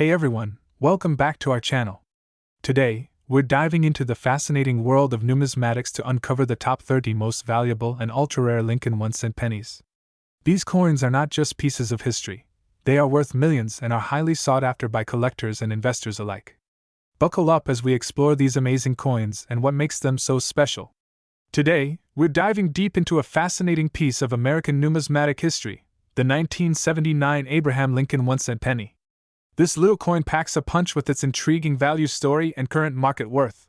Hey everyone, welcome back to our channel. Today, we're diving into the fascinating world of numismatics to uncover the top 30 most valuable and ultra-rare Lincoln 1-cent pennies. These coins are not just pieces of history. They are worth millions and are highly sought after by collectors and investors alike. Buckle up as we explore these amazing coins and what makes them so special. Today, we're diving deep into a fascinating piece of American numismatic history, the 1979 Abraham Lincoln 1-cent penny. This little coin packs a punch with its intriguing value story and current market worth.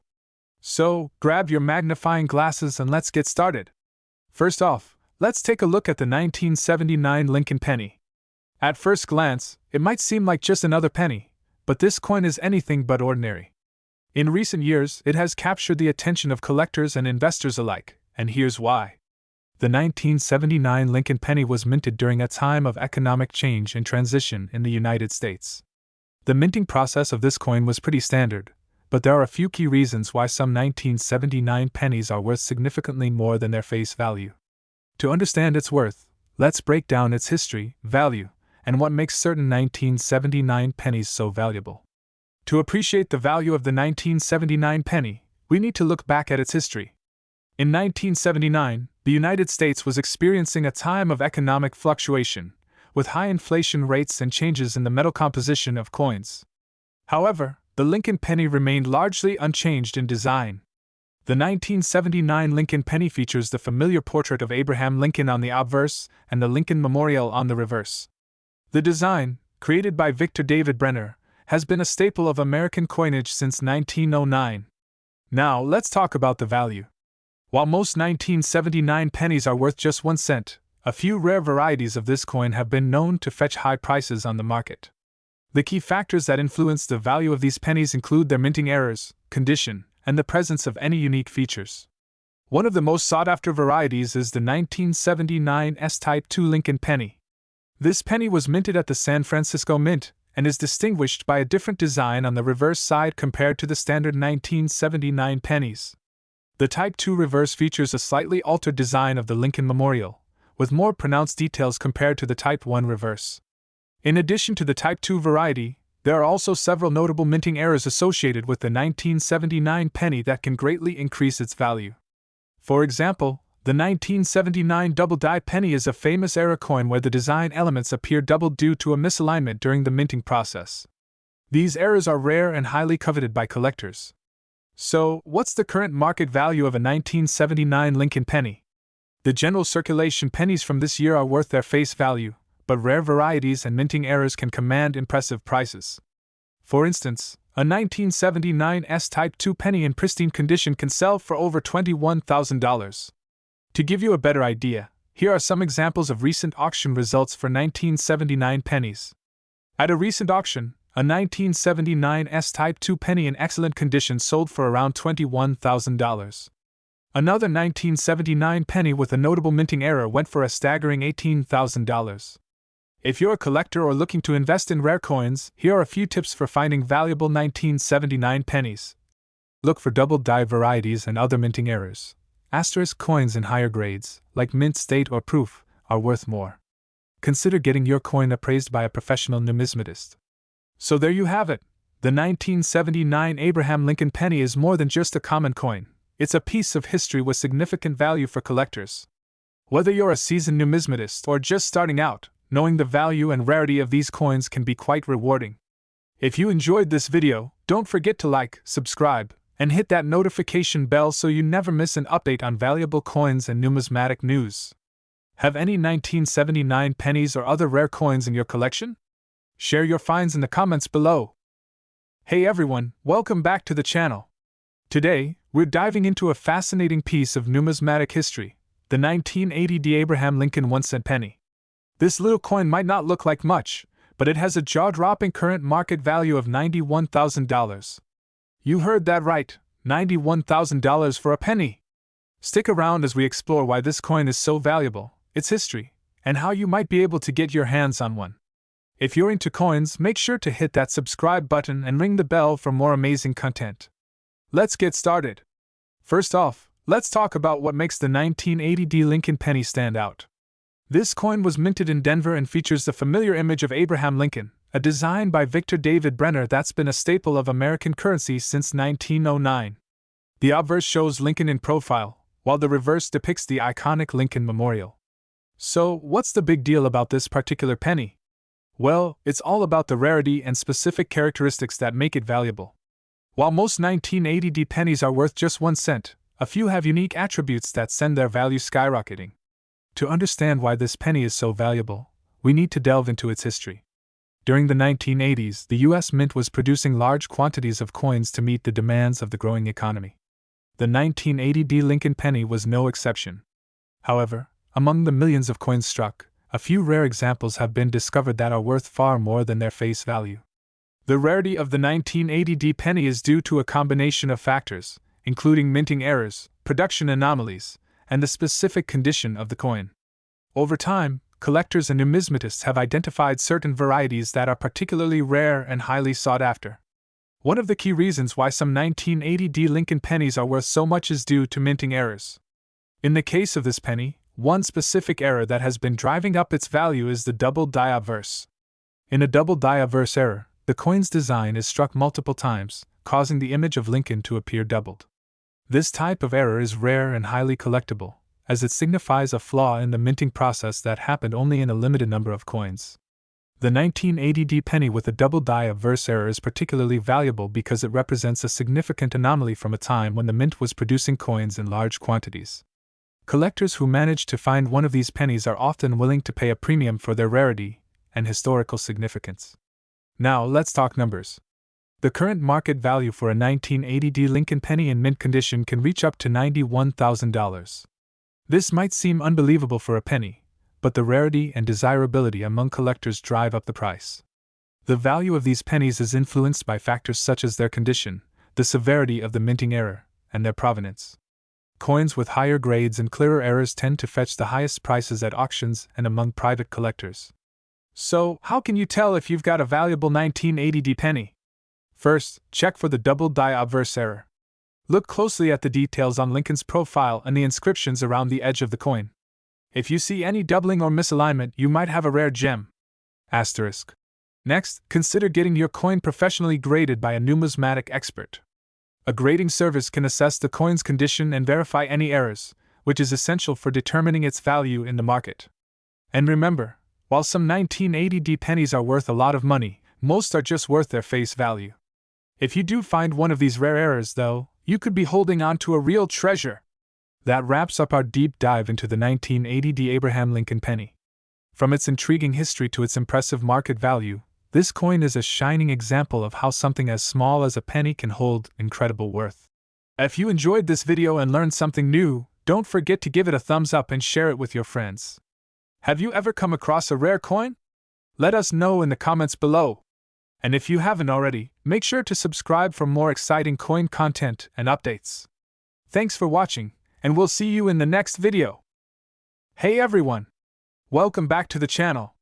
So, grab your magnifying glasses and let's get started. First off, let's take a look at the 1979 Lincoln penny. At first glance, it might seem like just another penny, but this coin is anything but ordinary. In recent years, it has captured the attention of collectors and investors alike, and here's why. The 1979 Lincoln penny was minted during a time of economic change and transition in the United States. The minting process of this coin was pretty standard, but there are a few key reasons why some 1979 pennies are worth significantly more than their face value. To understand its worth, let's break down its history, value, and what makes certain 1979 pennies so valuable. To appreciate the value of the 1979 penny, we need to look back at its history. In 1979, the United States was experiencing a time of economic fluctuation, with high inflation rates and changes in the metal composition of coins. However, the Lincoln penny remained largely unchanged in design. The 1979 Lincoln penny features the familiar portrait of Abraham Lincoln on the obverse and the Lincoln Memorial on the reverse. The design, created by Victor David Brenner, has been a staple of American coinage since 1909. Now, let's talk about the value. While most 1979 pennies are worth just 1 cent, a few rare varieties of this coin have been known to fetch high prices on the market. The key factors that influence the value of these pennies include their minting errors, condition, and the presence of any unique features. One of the most sought-after varieties is the 1979 S-Type II Lincoln penny. This penny was minted at the San Francisco Mint and is distinguished by a different design on the reverse side compared to the standard 1979 pennies. The Type II reverse features a slightly altered design of the Lincoln Memorial, with more pronounced details compared to the Type I reverse. In addition to the Type II variety, there are also several notable minting errors associated with the 1979 penny that can greatly increase its value. For example, the 1979 double-die penny is a famous error coin where the design elements appear doubled due to a misalignment during the minting process. These errors are rare and highly coveted by collectors. So, what's the current market value of a 1979 Lincoln penny? The general circulation pennies from this year are worth their face value, but rare varieties and minting errors can command impressive prices. For instance, a 1979 S-Type II penny in pristine condition can sell for over $21,000. To give you a better idea, here are some examples of recent auction results for 1979 pennies. At a recent auction, a 1979 S-Type II penny in excellent condition sold for around $21,000. Another 1979 penny with a notable minting error went for a staggering $18,000. If you're a collector or looking to invest in rare coins, here are a few tips for finding valuable 1979 pennies. Look for double-die varieties and other minting errors. Asterisk coins in higher grades, like mint state or proof, are worth more. Consider getting your coin appraised by a professional numismatist. So there you have it. The 1979 Abraham Lincoln penny is more than just a common coin. It's a piece of history with significant value for collectors. Whether you're a seasoned numismatist or just starting out, knowing the value and rarity of these coins can be quite rewarding. If you enjoyed this video, don't forget to like, subscribe, and hit that notification bell so you never miss an update on valuable coins and numismatic news. Have any 1979 pennies or other rare coins in your collection? Share your finds in the comments below. Hey everyone, welcome back to the channel. Today, we're diving into a fascinating piece of numismatic history, the 1980 Abraham Lincoln 1-cent penny. This little coin might not look like much, but it has a jaw-dropping current market value of $91,000. You heard that right, $91,000 for a penny. Stick around as we explore why this coin is so valuable, its history, and how you might be able to get your hands on one. If you're into coins, make sure to hit that subscribe button and ring the bell for more amazing content. Let's get started. First off, let's talk about what makes the 1980 Lincoln penny stand out. This coin was minted in Denver and features the familiar image of Abraham Lincoln, a design by Victor David Brenner that's been a staple of American currency since 1909. The obverse shows Lincoln in profile, while the reverse depicts the iconic Lincoln Memorial. So, what's the big deal about this particular penny? Well, it's all about the rarity and specific characteristics that make it valuable. While most 1980 pennies are worth just 1 cent, a few have unique attributes that send their value skyrocketing. To understand why this penny is so valuable, we need to delve into its history. During the 1980s, the U.S. Mint was producing large quantities of coins to meet the demands of the growing economy. The 1980 Lincoln penny was no exception. However, among the millions of coins struck, a few rare examples have been discovered that are worth far more than their face value. The rarity of the 1980 penny is due to a combination of factors, including minting errors, production anomalies, and the specific condition of the coin. Over time, collectors and numismatists have identified certain varieties that are particularly rare and highly sought after. One of the key reasons why some 1980 Lincoln pennies are worth so much is due to minting errors. In the case of this penny, one specific error that has been driving up its value is the double die obverse. In a double die obverse error, the coin's design is struck multiple times, causing the image of Lincoln to appear doubled. This type of error is rare and highly collectible, as it signifies a flaw in the minting process that happened only in a limited number of coins. The 1980 penny with a double die obverse error is particularly valuable because it represents a significant anomaly from a time when the mint was producing coins in large quantities. Collectors who manage to find one of these pennies are often willing to pay a premium for their rarity and historical significance. Now let's talk numbers. The current market value for a 1980 Lincoln penny in mint condition can reach up to $91,000. This might seem unbelievable for a penny, but the rarity and desirability among collectors drive up the price. The value of these pennies is influenced by factors such as their condition, the severity of the minting error, and their provenance. Coins with higher grades and clearer errors tend to fetch the highest prices at auctions and among private collectors. So, how can you tell if you've got a valuable 1980 penny? First, check for the double die obverse error. Look closely at the details on Lincoln's profile and the inscriptions around the edge of the coin. If you see any doubling or misalignment, you might have a rare gem. Asterisk. Next, consider getting your coin professionally graded by a numismatic expert. A grading service can assess the coin's condition and verify any errors, which is essential for determining its value in the market. And remember, while some 1980 pennies are worth a lot of money, most are just worth their face value. If you do find one of these rare errors, though, you could be holding on to a real treasure. That wraps up our deep dive into the 1980 Abraham Lincoln penny. From its intriguing history to its impressive market value, this coin is a shining example of how something as small as a penny can hold incredible worth. If you enjoyed this video and learned something new, don't forget to give it a thumbs up and share it with your friends. Have you ever come across a rare coin? Let us know in the comments below. And if you haven't already, make sure to subscribe for more exciting coin content and updates. Thanks for watching, and we'll see you in the next video. Hey everyone! Welcome back to the channel.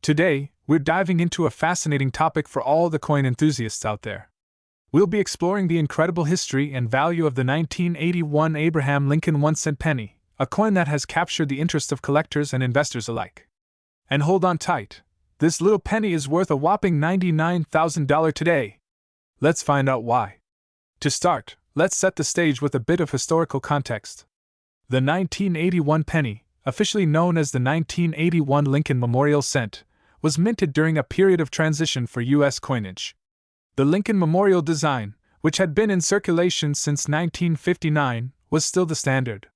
Today, we're diving into a fascinating topic for all the coin enthusiasts out there. We'll be exploring the incredible history and value of the 1981 Abraham Lincoln 1-cent penny, a coin that has captured the interest of collectors and investors alike. And hold on tight, this little penny is worth a whopping $99,000 today. Let's find out why. To start, let's set the stage with a bit of historical context. The 1981 penny, officially known as the 1981 Lincoln Memorial Cent, was minted during a period of transition for U.S. coinage. The Lincoln Memorial design, which had been in circulation since 1959, was still the standard.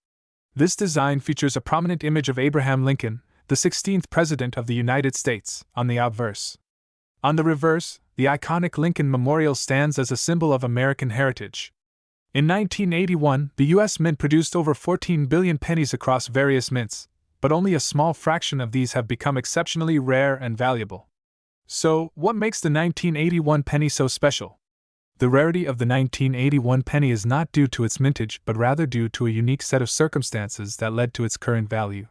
This design features a prominent image of Abraham Lincoln, the 16th President of the United States, on the obverse. On the reverse, the iconic Lincoln Memorial stands as a symbol of American heritage. In 1981, the U.S. Mint produced over 14 billion pennies across various mints, but only a small fraction of these have become exceptionally rare and valuable. So, what makes the 1981 penny so special? The rarity of the 1981 penny is not due to its mintage but rather due to a unique set of circumstances that led to its current value.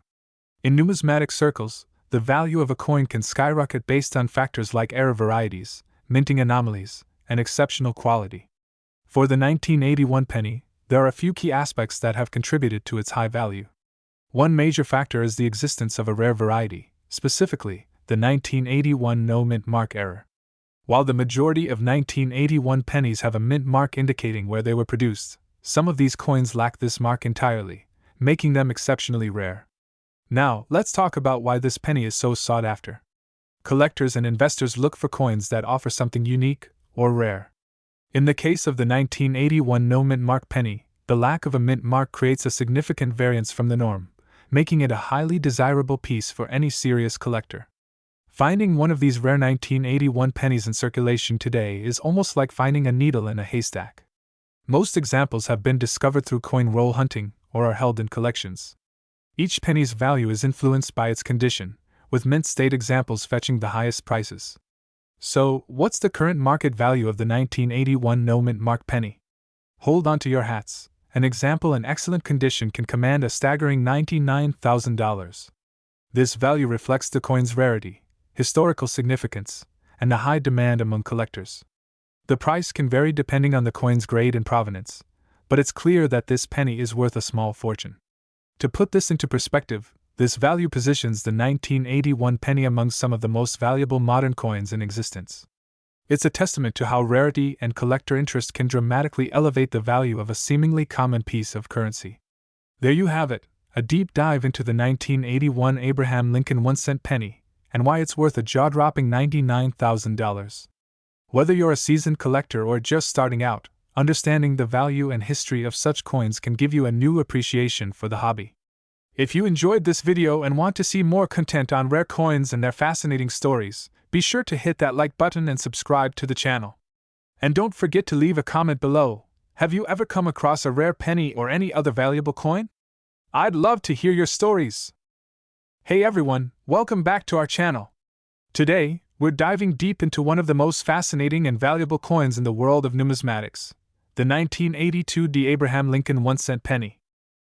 In numismatic circles, the value of a coin can skyrocket based on factors like error varieties, minting anomalies, and exceptional quality. For the 1981 penny, there are a few key aspects that have contributed to its high value. One major factor is the existence of a rare variety, specifically, the 1981 no mint mark error. While the majority of 1981 pennies have a mint mark indicating where they were produced, some of these coins lack this mark entirely, making them exceptionally rare. Now, let's talk about why this penny is so sought after. Collectors and investors look for coins that offer something unique or rare. In the case of the 1981 no mint mark penny, the lack of a mint mark creates a significant variance from the norm, making it a highly desirable piece for any serious collector. Finding one of these rare 1981 pennies in circulation today is almost like finding a needle in a haystack. Most examples have been discovered through coin roll hunting or are held in collections. Each penny's value is influenced by its condition, with mint state examples fetching the highest prices. So, what's the current market value of the 1981 no mint mark penny? Hold on to your hats. An example in excellent condition can command a staggering $99,000. This value reflects the coin's rarity, historical significance, and the high demand among collectors. The price can vary depending on the coin's grade and provenance, but it's clear that this penny is worth a small fortune. To put this into perspective, this value positions the 1981 penny among some of the most valuable modern coins in existence. It's a testament to how rarity and collector interest can dramatically elevate the value of a seemingly common piece of currency. There you have it, a deep dive into the 1981 Abraham Lincoln 1-cent penny, and why it's worth a jaw-dropping $99,000. Whether you're a seasoned collector or just starting out, understanding the value and history of such coins can give you a new appreciation for the hobby. If you enjoyed this video and want to see more content on rare coins and their fascinating stories, be sure to hit that like button and subscribe to the channel. And don't forget to leave a comment below. Have you ever come across a rare penny or any other valuable coin? I'd love to hear your stories. Hey everyone, welcome back to our channel. Today, we're diving deep into one of the most fascinating and valuable coins in the world of numismatics, the 1982 Abraham Lincoln 1-cent penny.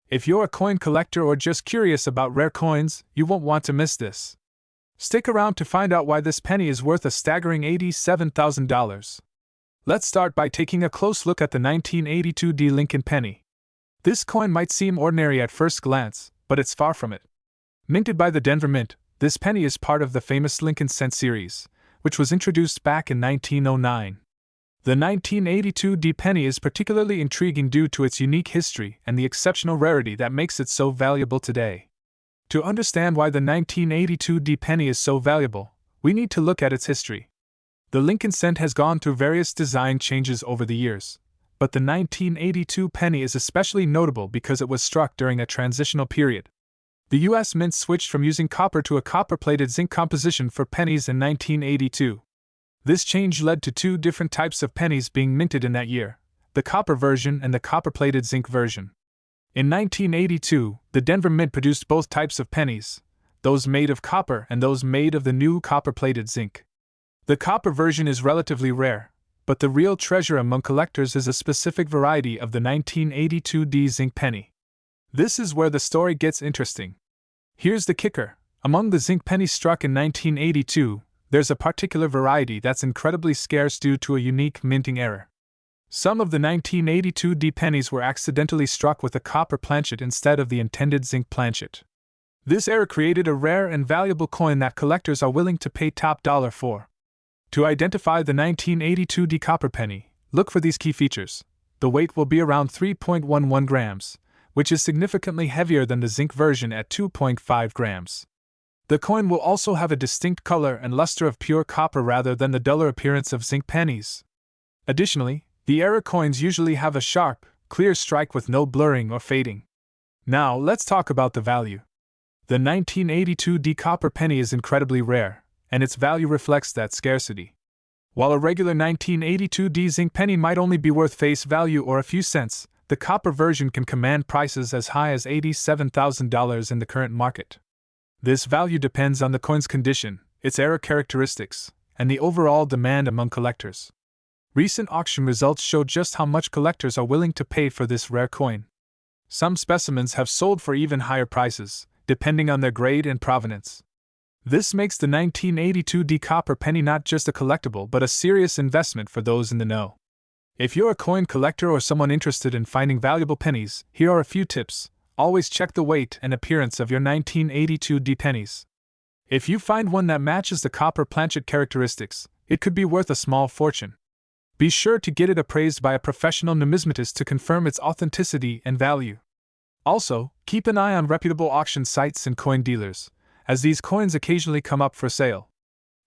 If you're a coin collector or just curious about rare coins, you won't want to miss this. Stick around to find out why this penny is worth a staggering $87,000. Let's start by taking a close look at the 1982 Lincoln penny. This coin might seem ordinary at first glance, but it's far from it. Minted by the Denver Mint, this penny is part of the famous Lincoln cent series, which was introduced back in 1909. The 1982 penny is particularly intriguing due to its unique history and the exceptional rarity that makes it so valuable today. To understand why the 1982 penny is so valuable, we need to look at its history. The Lincoln cent has gone through various design changes over the years, but the 1982 penny is especially notable because it was struck during a transitional period. The U.S. Mint switched from using copper to a copper-plated zinc composition for pennies in 1982. This change led to two different types of pennies being minted in that year, the copper version and the copper-plated zinc version. In 1982, the Denver Mint produced both types of pennies, those made of copper and those made of the new copper-plated zinc. The copper version is relatively rare, but the real treasure among collectors is a specific variety of the 1982 zinc penny. This is where the story gets interesting. Here's the kicker. Among the zinc pennies struck in 1982, there's a particular variety that's incredibly scarce due to a unique minting error. Some of the 1982 pennies were accidentally struck with a copper planchet instead of the intended zinc planchet. This error created a rare and valuable coin that collectors are willing to pay top dollar for. To identify the 1982 copper penny, look for these key features. The weight will be around 3.11 grams, which is significantly heavier than the zinc version at 2.5 grams. The coin will also have a distinct color and luster of pure copper rather than the duller appearance of zinc pennies. Additionally, the error coins usually have a sharp, clear strike with no blurring or fading. Now, let's talk about the value. The 1982 copper penny is incredibly rare, and its value reflects that scarcity. While a regular 1982 zinc penny might only be worth face value or a few cents, the copper version can command prices as high as $87,000 in the current market. This value depends on the coin's condition, its error characteristics, and the overall demand among collectors. Recent auction results show just how much collectors are willing to pay for this rare coin. Some specimens have sold for even higher prices, depending on their grade and provenance. This makes the 1982 copper penny not just a collectible but a serious investment for those in the know. If you're a coin collector or someone interested in finding valuable pennies, here are a few tips. Always check the weight and appearance of your 1982 pennies. If you find one that matches the copper planchet characteristics, it could be worth a small fortune. Be sure to get it appraised by a professional numismatist to confirm its authenticity and value. Also, keep an eye on reputable auction sites and coin dealers, as these coins occasionally come up for sale.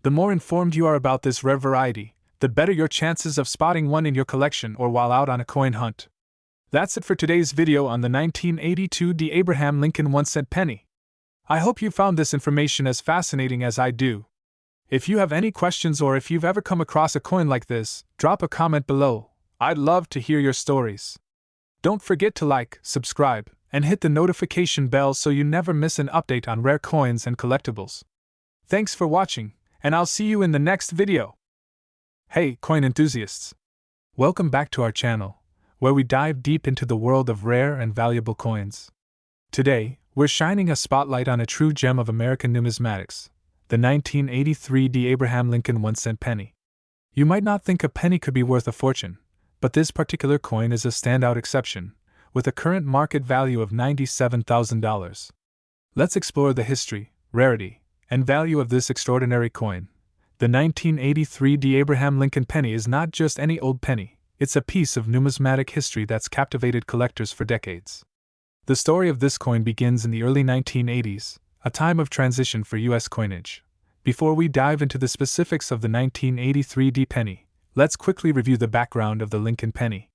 The more informed you are about this rare variety, the better your chances of spotting one in your collection or while out on a coin hunt. That's it for today's video on the 1982 D. Abraham Lincoln 1-cent penny. I hope you found this information as fascinating as I do. If you have any questions or if you've ever come across a coin like this, drop a comment below. I'd love to hear your stories. Don't forget to like, subscribe, and hit the notification bell so you never miss an update on rare coins and collectibles. Thanks for watching, and I'll see you in the next video. Hey, coin enthusiasts! Welcome back to our channel, where we dive deep into the world of rare and valuable coins. Today, we're shining a spotlight on a true gem of American numismatics, the 1983 D. Abraham Lincoln 1-cent penny. You might not think a penny could be worth a fortune, but this particular coin is a standout exception, with a current market value of $97,000. Let's explore the history, rarity, and value of this extraordinary coin. The 1983 D. Abraham Lincoln penny is not just any old penny, it's a piece of numismatic history that's captivated collectors for decades. The story of this coin begins in the early 1980s, a time of transition for U.S. coinage. Before we dive into the specifics of the 1983 D penny, let's quickly review the background of the Lincoln penny.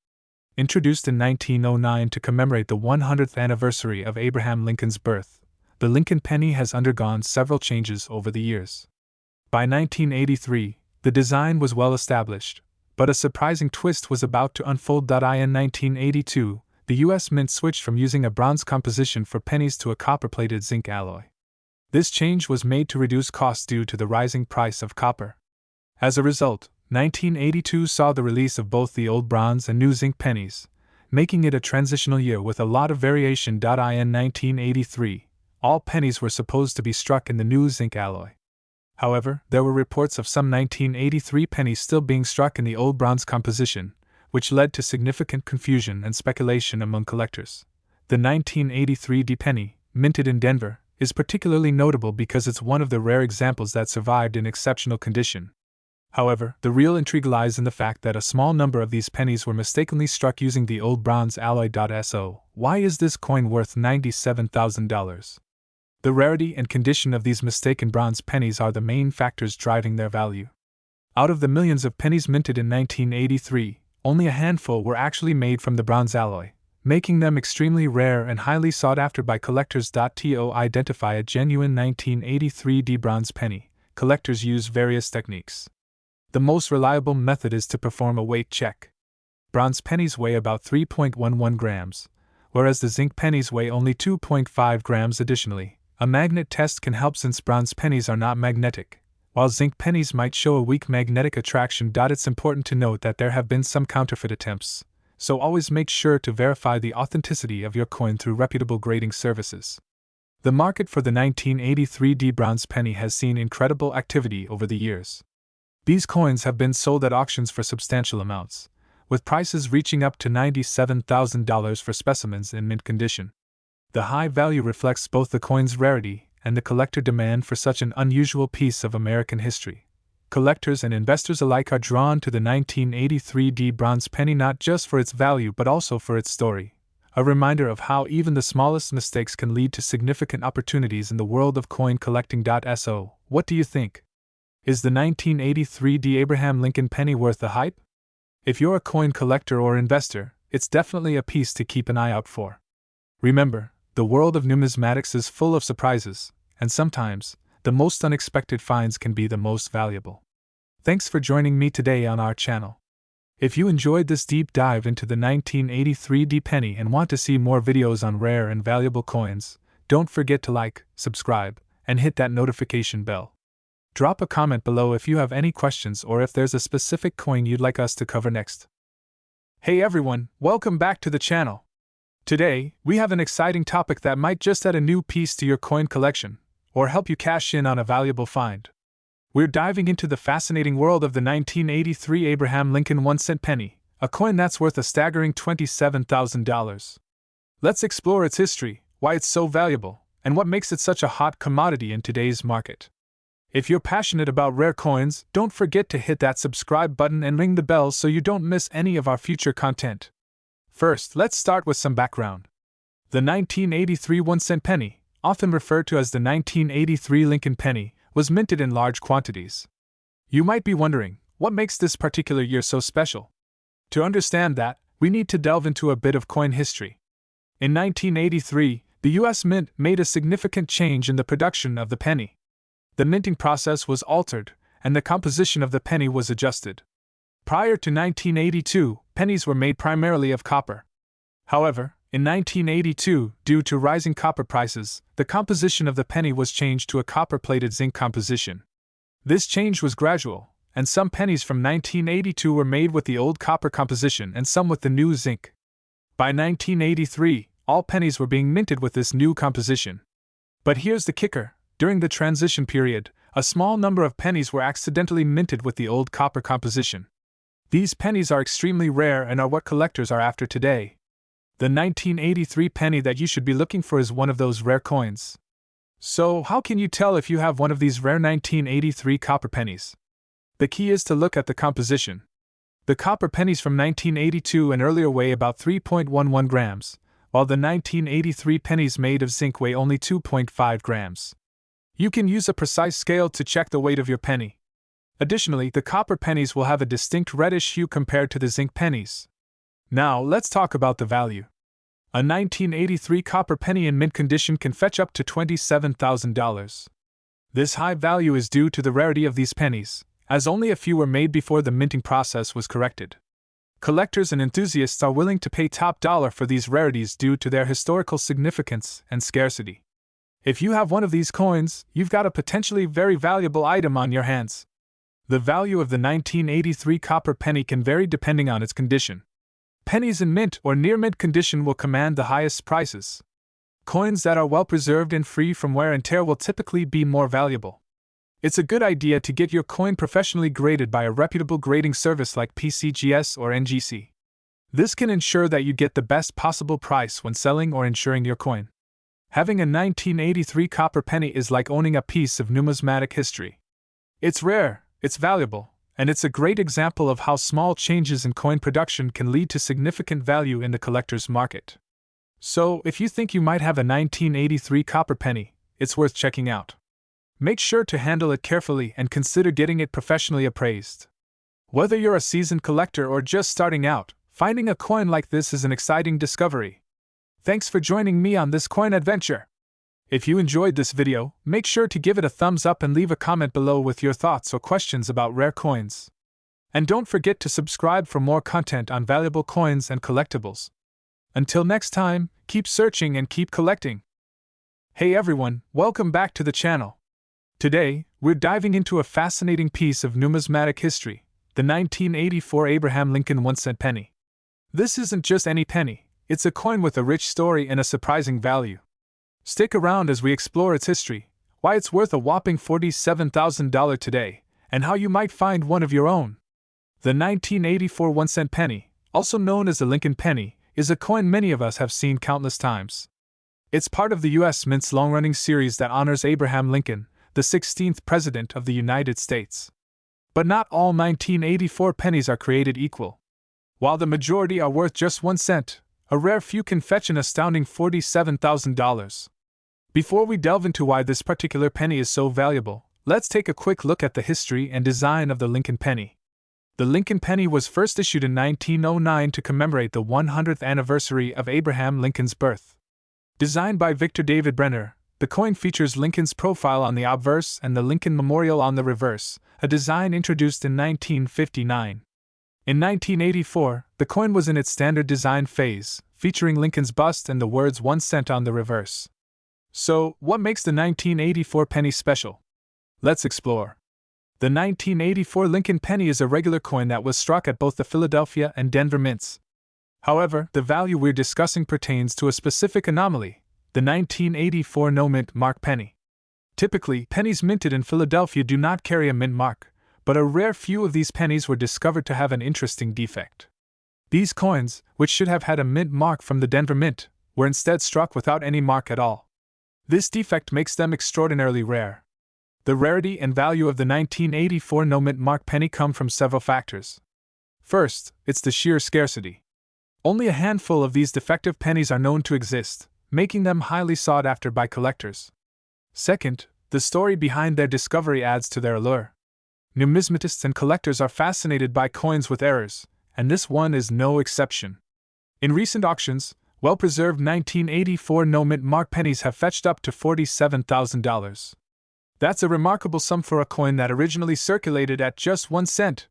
Introduced in 1909 to commemorate the 100th anniversary of Abraham Lincoln's birth, the Lincoln penny has undergone several changes over the years. By 1983, the design was well established, but a surprising twist was about to unfold. In 1982, the U.S. Mint switched from using a bronze composition for pennies to a copper-plated zinc alloy. This change was made to reduce costs due to the rising price of copper. As a result, 1982 saw the release of both the old bronze and new zinc pennies, making it a transitional year with a lot of variation. In 1983, all pennies were supposed to be struck in the new zinc alloy. However, there were reports of some 1983 pennies still being struck in the old bronze composition, which led to significant confusion and speculation among collectors. The 1983 D penny, minted in Denver, is particularly notable because it's one of the rare examples that survived in exceptional condition. However, the real intrigue lies in the fact that a small number of these pennies were mistakenly struck using the old bronze alloy. So, why is this coin worth $97,000? The rarity and condition of these mistaken bronze pennies are the main factors driving their value. Out of the millions of pennies minted in 1983, only a handful were actually made from the bronze alloy, making them extremely rare and highly sought after by collectors. To identify a genuine 1983 D bronze penny, collectors use various techniques. The most reliable method is to perform a weight check. Bronze pennies weigh about 3.11 grams, whereas the zinc pennies weigh only 2.5 grams. Additionally, a magnet test can help since bronze pennies are not magnetic, while zinc pennies might show a weak magnetic attraction. It's important to note that there have been some counterfeit attempts, so always make sure to verify the authenticity of your coin through reputable grading services. The market for the 1983 D bronze penny has seen incredible activity over the years. These coins have been sold at auctions for substantial amounts, with prices reaching up to $97,000 for specimens in mint condition. The high value reflects both the coin's rarity and the collector demand for such an unusual piece of American history. Collectors and investors alike are drawn to the 1983 D bronze penny not just for its value but also for its story, a reminder of how even the smallest mistakes can lead to significant opportunities in the world of coin collecting. So, what do you think? Is the 1983 D Abraham Lincoln penny worth the hype? If you're a coin collector or investor, it's definitely a piece to keep an eye out for. Remember, the world of numismatics is full of surprises, and sometimes, the most unexpected finds can be the most valuable. Thanks for joining me today on our channel. If you enjoyed this deep dive into the 1983 D penny and want to see more videos on rare and valuable coins, don't forget to like, subscribe, and hit that notification bell. Drop a comment below if you have any questions or if there's a specific coin you'd like us to cover next. Hey everyone, welcome back to the channel. Today, we have an exciting topic that might just add a new piece to your coin collection, or help you cash in on a valuable find. We're diving into the fascinating world of the 1983 Abraham Lincoln 1-cent penny, a coin that's worth a staggering $27,000. Let's explore its history, why it's so valuable, and what makes it such a hot commodity in today's market. If you're passionate about rare coins, don't forget to hit that subscribe button and ring the bell so you don't miss any of our future content. First, let's start with some background. The 1983 1-cent penny, often referred to as the 1983 Lincoln penny, was minted in large quantities. You might be wondering, what makes this particular year so special? To understand that, we need to delve into a bit of coin history. In 1983, the U.S. Mint made a significant change in the production of the penny. The minting process was altered, and the composition of the penny was adjusted. Prior to 1982, pennies were made primarily of copper. However, in 1982, due to rising copper prices, the composition of the penny was changed to a copper-plated zinc composition. This change was gradual, and some pennies from 1982 were made with the old copper composition and some with the new zinc. By 1983, all pennies were being minted with this new composition. But here's the kicker. During the transition period, a small number of pennies were accidentally minted with the old copper composition. These pennies are extremely rare and are what collectors are after today. The 1983 penny that you should be looking for is one of those rare coins. So, how can you tell if you have one of these rare 1983 copper pennies? The key is to look at the composition. The copper pennies from 1982 and earlier weigh about 3.11 grams, while the 1983 pennies made of zinc weigh only 2.5 grams. You can use a precise scale to check the weight of your penny. Additionally, the copper pennies will have a distinct reddish hue compared to the zinc pennies. Now, let's talk about the value. A 1983 copper penny in mint condition can fetch up to $27,000. This high value is due to the rarity of these pennies, as only a few were made before the minting process was corrected. Collectors and enthusiasts are willing to pay top dollar for these rarities due to their historical significance and scarcity. If you have one of these coins, you've got a potentially very valuable item on your hands. The value of the 1983 copper penny can vary depending on its condition. Pennies in mint or near mint condition will command the highest prices. Coins that are well preserved and free from wear and tear will typically be more valuable. It's a good idea to get your coin professionally graded by a reputable grading service like PCGS or NGC. This can ensure that you get the best possible price when selling or insuring your coin. Having a 1983 copper penny is like owning a piece of numismatic history. It's rare, it's valuable, and it's a great example of how small changes in coin production can lead to significant value in the collector's market. So, if you think you might have a 1983 copper penny, it's worth checking out. Make sure to handle it carefully and consider getting it professionally appraised. Whether you're a seasoned collector or just starting out, finding a coin like this is an exciting discovery. Thanks for joining me on this coin adventure. If you enjoyed this video, make sure to give it a thumbs up and leave a comment below with your thoughts or questions about rare coins. And don't forget to subscribe for more content on valuable coins and collectibles. Until next time, keep searching and keep collecting. Hey everyone, welcome back to the channel. Today, we're diving into a fascinating piece of numismatic history, the 1984 Abraham Lincoln 1-cent penny. This isn't just any penny. It's a coin with a rich story and a surprising value. Stick around as we explore its history, why it's worth a whopping $47,000 today, and how you might find one of your own. The 1984 1-cent penny, also known as the Lincoln penny, is a coin many of us have seen countless times. It's part of the U.S. Mint's long-running series that honors Abraham Lincoln, the 16th President of the United States. But not all 1984 pennies are created equal. While the majority are worth just 1 cent, a rare few can fetch an astounding $47,000. Before we delve into why this particular penny is so valuable, let's take a quick look at the history and design of the Lincoln penny. The Lincoln penny was first issued in 1909 to commemorate the 100th anniversary of Abraham Lincoln's birth. Designed by Victor David Brenner, the coin features Lincoln's profile on the obverse and the Lincoln Memorial on the reverse, a design introduced in 1959. In 1984, the coin was in its standard design phase, featuring Lincoln's bust and the words 1 cent on the reverse. So, what makes the 1984 penny special? Let's explore. The 1984 Lincoln penny is a regular coin that was struck at both the Philadelphia and Denver mints. However, the value we're discussing pertains to a specific anomaly, the 1984 no-mint mark penny. Typically, pennies minted in Philadelphia do not carry a mint mark, but a rare few of these pennies were discovered to have an interesting defect. These coins, which should have had a mint mark from the Denver Mint, were instead struck without any mark at all. This defect makes them extraordinarily rare. The rarity and value of the 1984 no-mint mark penny come from several factors. First, it's the sheer scarcity. Only a handful of these defective pennies are known to exist, making them highly sought after by collectors. Second, the story behind their discovery adds to their allure. Numismatists and collectors are fascinated by coins with errors, and this one is no exception. In recent auctions, well-preserved 1984 no-mint mark pennies have fetched up to $47,000. That's a remarkable sum for a coin that originally circulated at just 1 cent.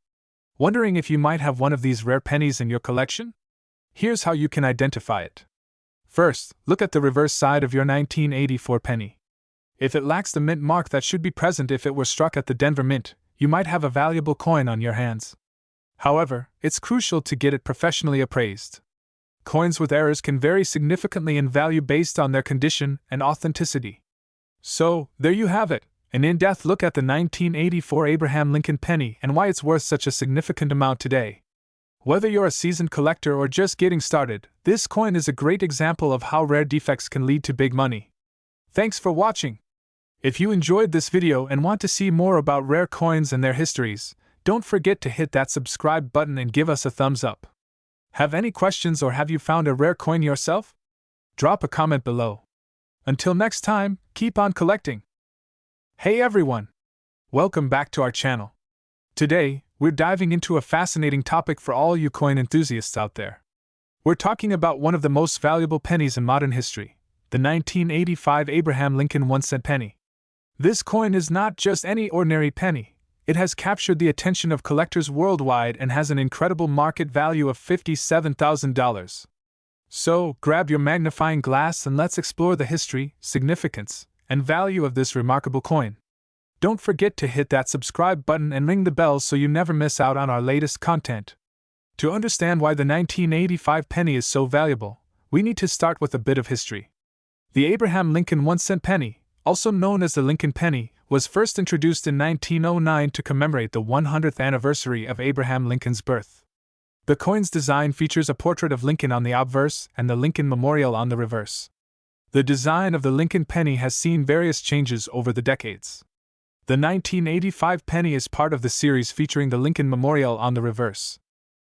Wondering if you might have one of these rare pennies in your collection? Here's how you can identify it. First, look at the reverse side of your 1984 penny. If it lacks the mint mark that should be present if it were struck at the Denver Mint, you might have a valuable coin on your hands. However, it's crucial to get it professionally appraised. Coins with errors can vary significantly in value based on their condition and authenticity. So, there you have it, an in-depth look at the 1984 Abraham Lincoln penny and why it's worth such a significant amount today. Whether you're a seasoned collector or just getting started, this coin is a great example of how rare defects can lead to big money. Thanks for watching. If you enjoyed this video and want to see more about rare coins and their histories, don't forget to hit that subscribe button and give us a thumbs up. Have any questions or have you found a rare coin yourself? Drop a comment below. Until next time, keep on collecting. Hey everyone! Welcome back to our channel. Today, we're diving into a fascinating topic for all you coin enthusiasts out there. We're talking about one of the most valuable pennies in modern history, the 1985 Abraham Lincoln 1-cent penny. This coin is not just any ordinary penny. It has captured the attention of collectors worldwide and has an incredible market value of $57,000. So, grab your magnifying glass and let's explore the history, significance, and value of this remarkable coin. Don't forget to hit that subscribe button and ring the bell so you never miss out on our latest content. To understand why the 1985 penny is so valuable, we need to start with a bit of history. The Abraham Lincoln 1-cent penny, also known as the Lincoln penny, was first introduced in 1909 to commemorate the 100th anniversary of Abraham Lincoln's birth. The coin's design features a portrait of Lincoln on the obverse and the Lincoln Memorial on the reverse. The design of the Lincoln penny has seen various changes over the decades. The 1985 penny is part of the series featuring the Lincoln Memorial on the reverse.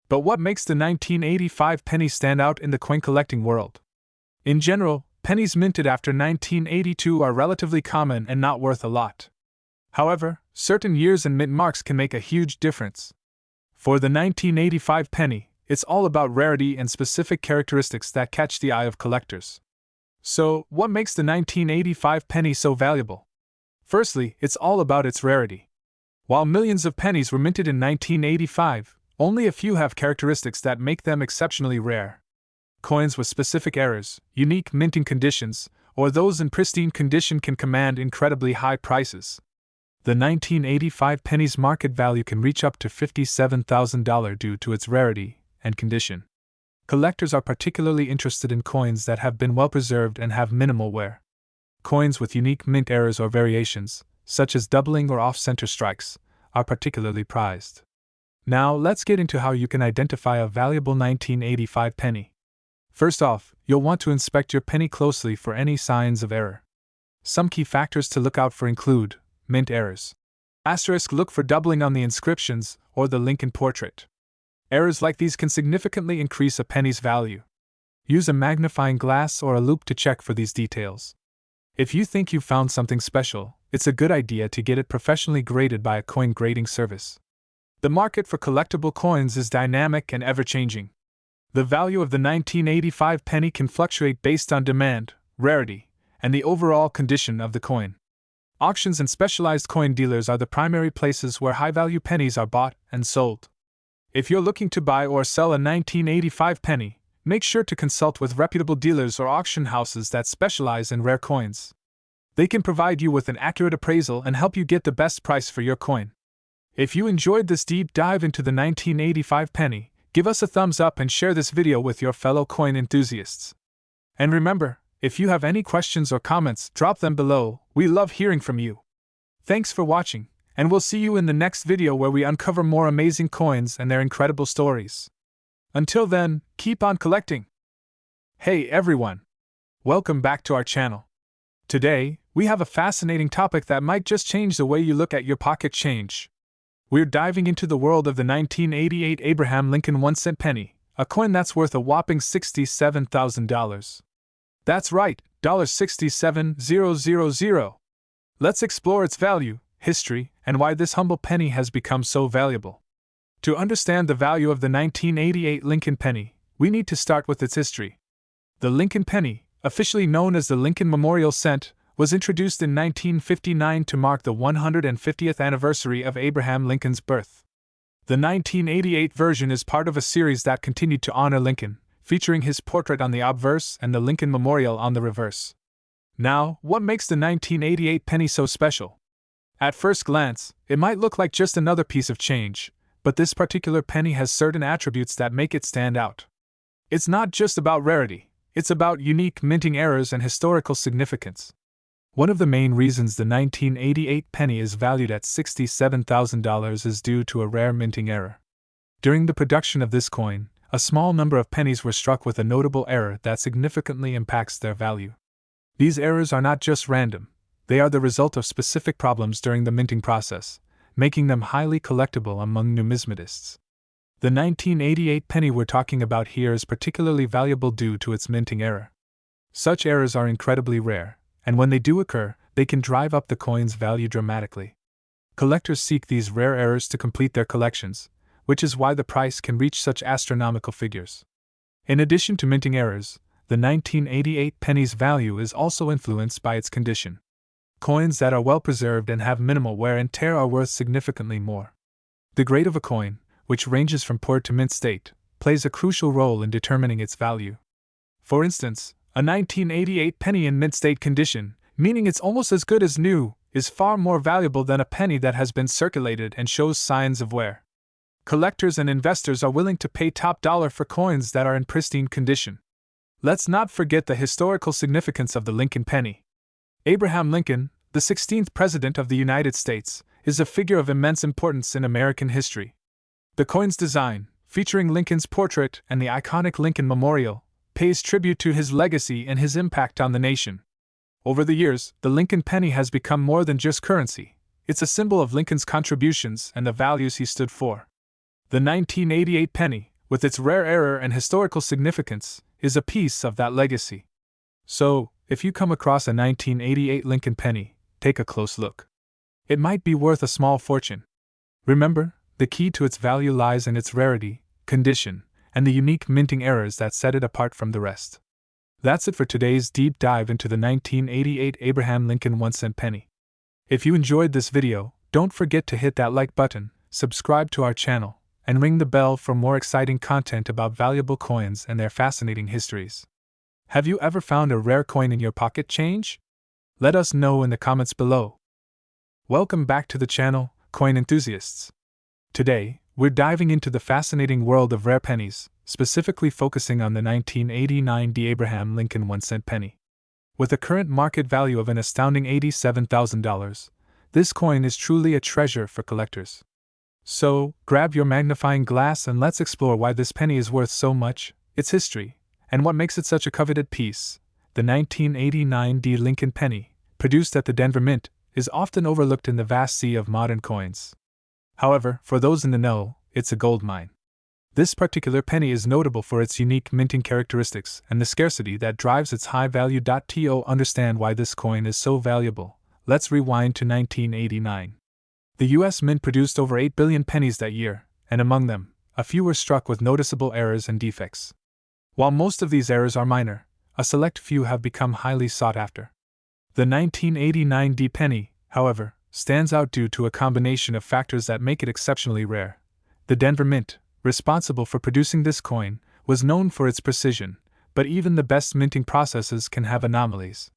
But what makes the 1985 penny stand out in the coin collecting world? In general, pennies minted after 1982 are relatively common and not worth a lot. However, certain years and mint marks can make a huge difference. For the 1985 penny, it's all about rarity and specific characteristics that catch the eye of collectors. So, what makes the 1985 penny so valuable? Firstly, it's all about its rarity. While millions of pennies were minted in 1985, only a few have characteristics that make them exceptionally rare. Coins with specific errors, unique minting conditions, or those in pristine condition can command incredibly high prices. The 1985 penny's market value can reach up to $57,000 due to its rarity and condition. Collectors are particularly interested in coins that have been well preserved and have minimal wear. Coins with unique mint errors or variations, such as doubling or off-center strikes, are particularly prized. Now, let's get into how you can identify a valuable 1985 penny. First off, you'll want to inspect your penny closely for any signs of error. Some key factors to look out for include mint errors. Asterisk, look for doubling on the inscriptions or the Lincoln portrait. Errors like these can significantly increase a penny's value. Use a magnifying glass or a loupe to check for these details. If you think you've found something special, it's a good idea to get it professionally graded by a coin grading service. The market for collectible coins is dynamic and ever-changing. The value of the 1985 penny can fluctuate based on demand, rarity, and the overall condition of the coin. Auctions and specialized coin dealers are the primary places where high-value pennies are bought and sold. If you're looking to buy or sell a 1985 penny, make sure to consult with reputable dealers or auction houses that specialize in rare coins. They can provide you with an accurate appraisal and help you get the best price for your coin. If you enjoyed this deep dive into the 1985 penny, give us a thumbs up and share this video with your fellow coin enthusiasts. And remember, if you have any questions or comments, drop them below. We love hearing from you. Thanks for watching, and we'll see you in the next video where we uncover more amazing coins and their incredible stories. Until then, keep on collecting. Hey everyone! Welcome back to our channel. Today, we have a fascinating topic that might just change the way you look at your pocket change. We're diving into the world of the 1988 Abraham Lincoln 1-cent penny, a coin that's worth a whopping $67,000. That's right, $67,000. Let's explore its value, history, and why this humble penny has become so valuable. To understand the value of the 1988 Lincoln penny, we need to start with its history. The Lincoln penny, officially known as the Lincoln Memorial Cent, was introduced in 1959 to mark the 150th anniversary of Abraham Lincoln's birth. The 1988 version is part of a series that continued to honor Lincoln, featuring his portrait on the obverse and the Lincoln Memorial on the reverse. Now, what makes the 1988 penny so special? At first glance, it might look like just another piece of change, but this particular penny has certain attributes that make it stand out. It's not just about rarity, it's about unique minting errors and historical significance. One of the main reasons the 1988 penny is valued at $67,000 is due to a rare minting error. During the production of this coin, a small number of pennies were struck with a notable error that significantly impacts their value. These errors are not just random, they are the result of specific problems during the minting process, making them highly collectible among numismatists. The 1988 penny we're talking about here is particularly valuable due to its minting error. Such errors are incredibly rare, and when they do occur, they can drive up the coin's value dramatically. Collectors seek these rare errors to complete their collections, which is why the price can reach such astronomical figures. In addition to minting errors, the 1988 penny's value is also influenced by its condition. Coins that are well preserved and have minimal wear and tear are worth significantly more. The grade of a coin, which ranges from poor to mint state, plays a crucial role in determining its value. For instance, a 1988 penny in mint state condition, meaning it's almost as good as new, is far more valuable than a penny that has been circulated and shows signs of wear. Collectors and investors are willing to pay top dollar for coins that are in pristine condition. Let's not forget the historical significance of the Lincoln penny. Abraham Lincoln, the 16th President of the United States, is a figure of immense importance in American history. The coin's design, featuring Lincoln's portrait and the iconic Lincoln Memorial, pays tribute to his legacy and his impact on the nation. Over the years, the Lincoln penny has become more than just currency. It's a symbol of Lincoln's contributions and the values he stood for. The 1988 penny, with its rare error and historical significance, is a piece of that legacy. So, if you come across a 1988 Lincoln penny, take a close look. It might be worth a small fortune. Remember, the key to its value lies in its rarity, condition, and the unique minting errors that set it apart from the rest. That's it for today's deep dive into the 1988 Abraham Lincoln 1-cent penny. If you enjoyed this video, don't forget to hit that like button, subscribe to our channel, and ring the bell for more exciting content about valuable coins and their fascinating histories. Have you ever found a rare coin in your pocket change? Let us know in the comments below. Welcome back to the channel, coin enthusiasts. Today, we're diving into the fascinating world of rare pennies, specifically focusing on the 1989 Abraham Lincoln 1-cent penny. With a current market value of an astounding $87,000, this coin is truly a treasure for collectors. So, grab your magnifying glass and let's explore why this penny is worth so much, its history, and what makes it such a coveted piece. The 1989 Lincoln penny, produced at the Denver Mint, is often overlooked in the vast sea of modern coins. However, for those in the know, it's a goldmine. This particular penny is notable for its unique minting characteristics and the scarcity that drives its high value. To understand why this coin is so valuable, let's rewind to 1989. The US Mint produced over 8 billion pennies that year, and among them, a few were struck with noticeable errors and defects. While most of these errors are minor, a select few have become highly sought after. The 1989 penny, however, stands out due to a combination of factors that make it exceptionally rare. The Denver Mint, responsible for producing this coin, was known for its precision, but even the best minting processes can have anomalies.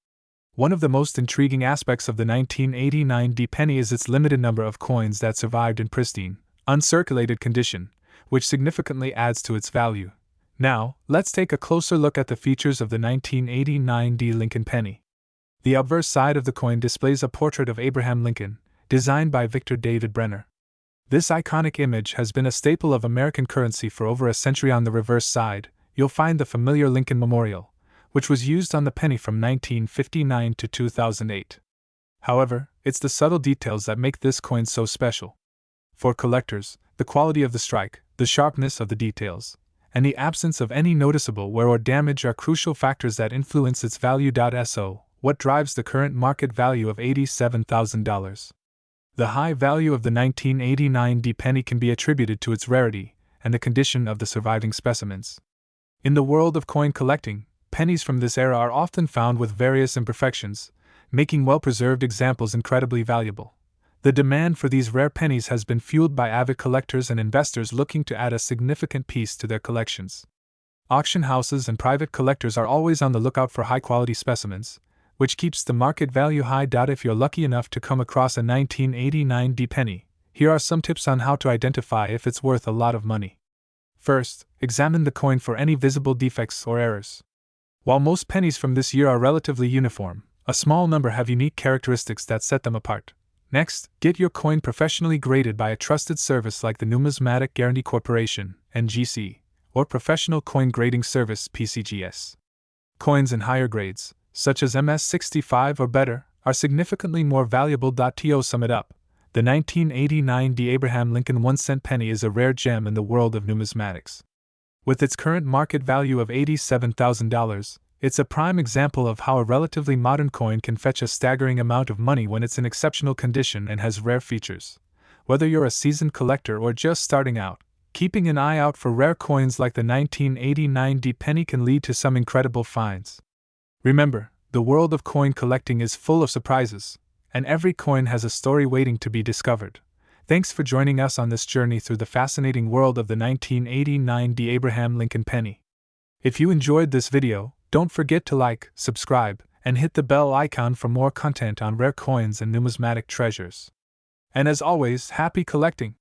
One of the most intriguing aspects of the 1989 penny is its limited number of coins that survived in pristine, uncirculated condition, which significantly adds to its value. Now, let's take a closer look at the features of the 1989 Lincoln penny. The obverse side of the coin displays a portrait of Abraham Lincoln, designed by Victor David Brenner. This iconic image has been a staple of American currency for over a century. On the reverse side, you'll find the familiar Lincoln Memorial, which was used on the penny from 1959 to 2008. However, it's the subtle details that make this coin so special. For collectors, the quality of the strike, the sharpness of the details, and the absence of any noticeable wear or damage are crucial factors that influence its value. So, what drives the current market value of $87,000? The high value of the 1989 D penny can be attributed to its rarity and the condition of the surviving specimens. In the world of coin collecting, pennies from this era are often found with various imperfections, making well-preserved examples incredibly valuable. The demand for these rare pennies has been fueled by avid collectors and investors looking to add a significant piece to their collections. Auction houses and private collectors are always on the lookout for high-quality specimens, which keeps the market value high. If you're lucky enough to come across a 1989 D penny, here are some tips on how to identify if it's worth a lot of money. First, examine the coin for any visible defects or errors. While most pennies from this year are relatively uniform, a small number have unique characteristics that set them apart. Next, get your coin professionally graded by a trusted service like the Numismatic Guarantee Corporation, NGC, or Professional Coin Grading Service, PCGS. Coins in higher grades, such as MS65 or better, are significantly more valuable. To sum it up, the 1989 D Abraham Lincoln 1-cent penny is a rare gem in the world of numismatics. With its current market value of $87,000, it's a prime example of how a relatively modern coin can fetch a staggering amount of money when it's in exceptional condition and has rare features. Whether you're a seasoned collector or just starting out, keeping an eye out for rare coins like the 1989 D penny can lead to some incredible finds. Remember, the world of coin collecting is full of surprises, and every coin has a story waiting to be discovered. Thanks for joining us on this journey through the fascinating world of the 1989 D Abraham Lincoln penny. If you enjoyed this video, don't forget to like, subscribe, and hit the bell icon for more content on rare coins and numismatic treasures. And as always, happy collecting!